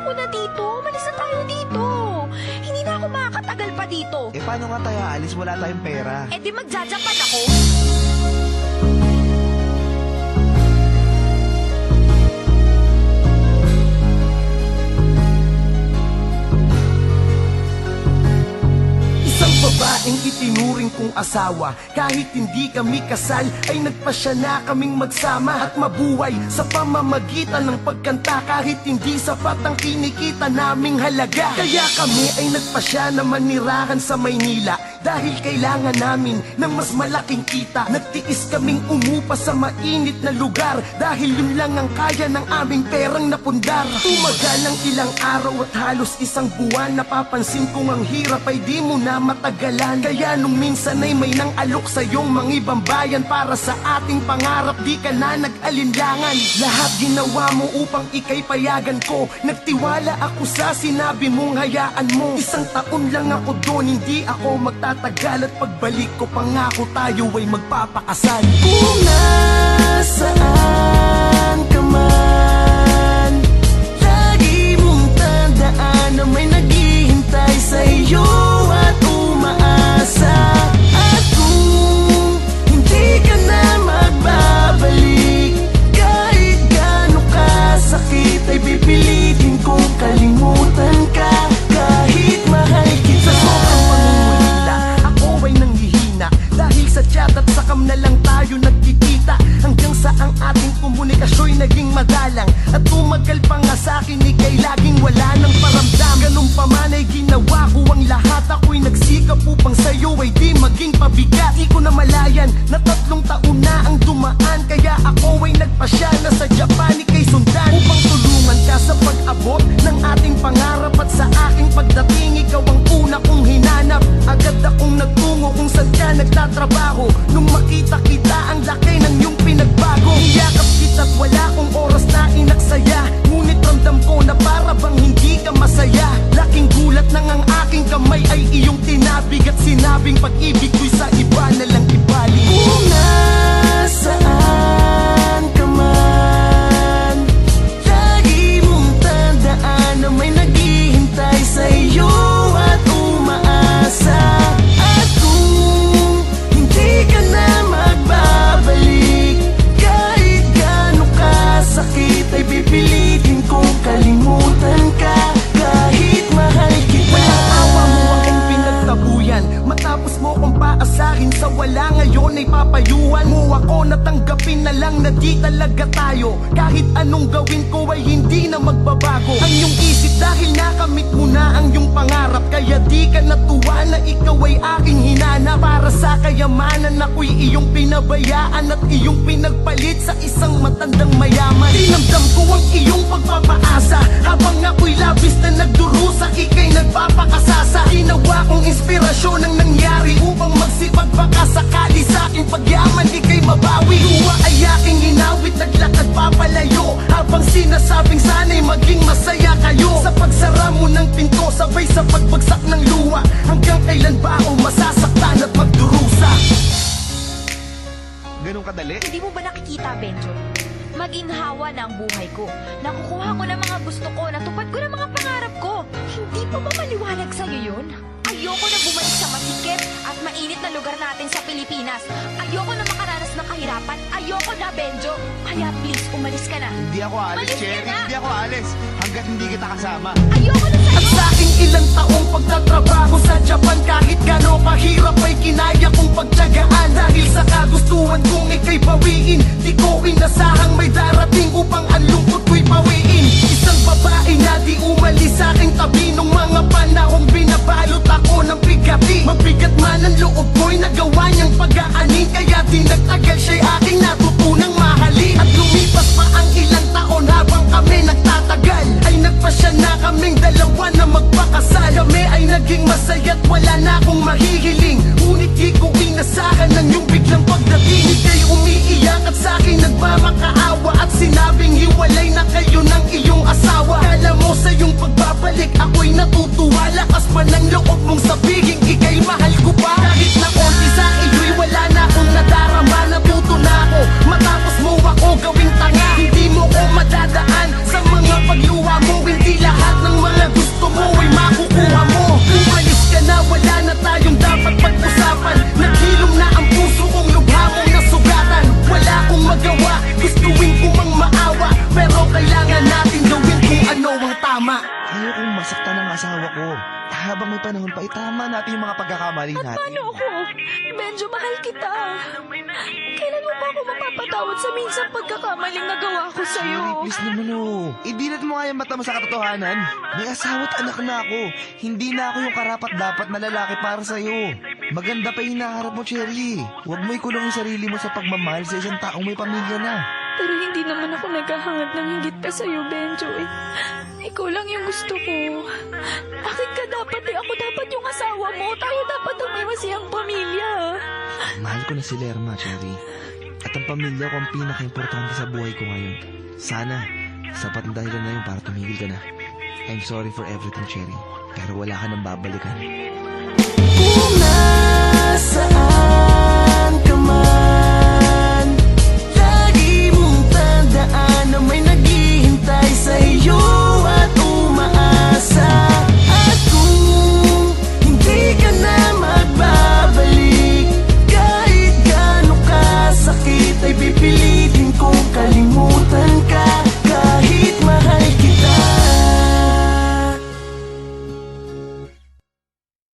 Ayoko na dito. Umalis na tayo dito. Hindi na ako makakatagal pa dito. Eh paano nga tayo aalis? Wala tayong pera. Eh di magjajapan ako. Isang babaeng itinuring kong asawa. Kahit hindi kami kasal, ay nagpasya na kaming magsama at mabuhay sa pamamagitan ng pagkanta. Kahit hindi sapat ang kinikita naming halaga, kaya kami ay nagpasya na manirahan sa Maynila. Dahil kailangan namin ng mas malaking kita, nagtiis kaming umupa sa mainit na lugar. Dahil yun lang ang kaya ng aming perang napundar. Tumagal ng ilang araw at halos isang buwan, napapansin kong ang hirap ay di mo na matagalan. Kaya nung minsan ay may nang alok sa iyong mga ibang bayan. Para sa ating pangarap di ka na nag-alinlangan. Lahat ginawa mo upang ika'y payagan ko. Nagtiwala ako sa sinabi mong hayaan mo. Isang taon lang ako doon, hindi ako magtatagal. At pagbalik ko pangako tayo ay magpapakasal. Kung nasaan ka man, lagi mong tandaan na may naghihintay sa iyo at umaasa. At kung hindi ka na magbabalik, kahit gaano kasakit, ay pipilitin kong kalimutan ka. Kahit mahal kita. Sa sobrang pangungulila, ako ay nanghihina. Dahil sa chat at sakam na lang tayo nagkikita. Hanggang sa ang ating komunikasyo'y naging madalang. At tumagal pa nga sa'kin, ika'y laging wala ng paramdam. Ganun pa man ay ginawa ko ang lahat. Ako'y nagsikap upang sa'yo ay di maging pabigat. Di ko na malayan na 3 taon na ang dumaan. Kaya ako ay nagpasya na sa Japan ika'y sundan, upang tulungan ka sa pag-abot ng ating pangarap. At sa aking pagdating, ikaw ang una kong hinanap. Agad akong nagtungo kung saan ka nagtatrabaho. Nung makita kita, ang laki ng iyong pinagbago. Iyakap kita't wala kong oras na inaksaya. Ngunit ramdam ko na para bang hindi ka masaya. Laking gulat nang ang aking kamay ay iyong tinabig. At sinabing pag-ibig ko'y sa iba na lang ibalik. Kung nasaan ka man, lagi mong tandaan na may naghihintay sa iyo at umaasa. At kung hindi ka na magbabalik, kahit gaano kasakit, ay pipilitin kong kalimutan ka. Kahit mahal kita. Walang awa mo ang aking pinagtabuyan. Matapos mo kong paasahin sa wala, ngayon ay papayuhan mo ako. Natanggapin na lang na di talaga tayo. Kahit anong gawin ko ay hindi na magbabago ang iyong isip. Dahil nakamit mo na ang iyong pangarap, kaya di ka natuwa na ikaw ay aking hinana. Para sa kayamanan ako'y iyong pinabayaan at iyong pinagpalit sa isang matandang mayaman. Dinamdam ko ang iyong pagpapaasa habang ako'y labis na nagdurusa, ika'y nagpapakasasa. Ginawa kong inspirasyon ang nangyari upang magsipag baka sakali sa aking pagyaman ika'y mabawi. Luwa ay aking inawit, naglakad papalayo habang sinasabing sana'y maging masaya kayo. Sa pagsara mo ng pinto, sabay sa pagbagsak ng luwa. Hanggang kailan ba ako masasaktan at magdurusa? Ganun kadali? Hindi mo ba nakikita, Benjo? Maginhawa na ang buhay ko. Nakukuha ko ng mga gusto ko, natupad ko ng mga pangarap ko. Hindi pa ba maliwanag sa'yo yun? Ayoko na bumalik sa masikip at mainit na lugar natin sa Pilipinas. Ayoko na makaranas ng kahirapan. Ayoko na, Benjo. Kaya please, umalis ka na. Hindi ako alis, Umalis ka Cherry. na. Hindi ako alis. Hanggat hindi kita kasama. Ayoko na At sa'yo. sa aking ilang taong pagtatrabaho sa Japan, kahit gano'n kahirap ay kinaya kong pagtyagaan. Dahil sa kagustuhan kong ika'y bawiin, di ko inasahang may darating upang ang lungkot ko'y bawiin. Isang babae na di umalis sa aking tabi nung mga panahong binabalot ako ng bigati. Mabigat man ang loob ko'y nagawa niyang pag-aanin, kaya di nagtagal siya'y aking natutunang mahalin. At lumipas pa ang ilang taon habang kami nagtatagal, ay nagpasya na kaming dalawa na magpakasal. Kami ay naging masaya't wala na akong mahihiling. Ngunit di ko inasahan ng iyong biglang pagdating. Ika'y umiiyak at sa'kin nagmamakaawa, at sinabing hiwalay na kayo ng iyong asawa. Kala mo sa iyong pagbabalik ako'y natutuwa. Lakas pa ng loob mong sabihin ika'y mahal ko pa. Kahit na konti sa iyo'y wala na akong nadarama. Natuto na ako matapos mo ako gawing tanga. Hindi mo ko madadaan sa mga pagluwa mo. Hindi lahat naman natin yung mga pagkakamali natin. Paano ako? Benjo, mahal kita. Kailan mo pa ako mapapatawad sa minsang pagkakamaling nagawa ko sa'yo? Cherry, please naman Idilat mo nga yung mata mo sa katotohanan. May asawa at anak na ako. Hindi na ako yung karapat-dapat na lalaki para sa'yo. Maganda pa yung hinaharap mo, Cherry. Huwag mo ikulong yung sarili mo sa pagmamahal sa isang taong may pamilya na. Pero hindi naman ako naghahangad ng higit pa sa'yo, Benjo. Ikaw lang yung gusto ko. Akin ka dapat Ako dapat yung asawa mo. Tayo dapat ang may masiyang pamilya. Mahal ko na si Lerma, Cherry. At ang pamilya ko ang pinaka-importante sa buhay ko ngayon. Sana, sapat na dahilan na yun para tumigil ka na. I'm sorry for everything, Cherry. Pero wala ka nang babalikan. Kung nasaan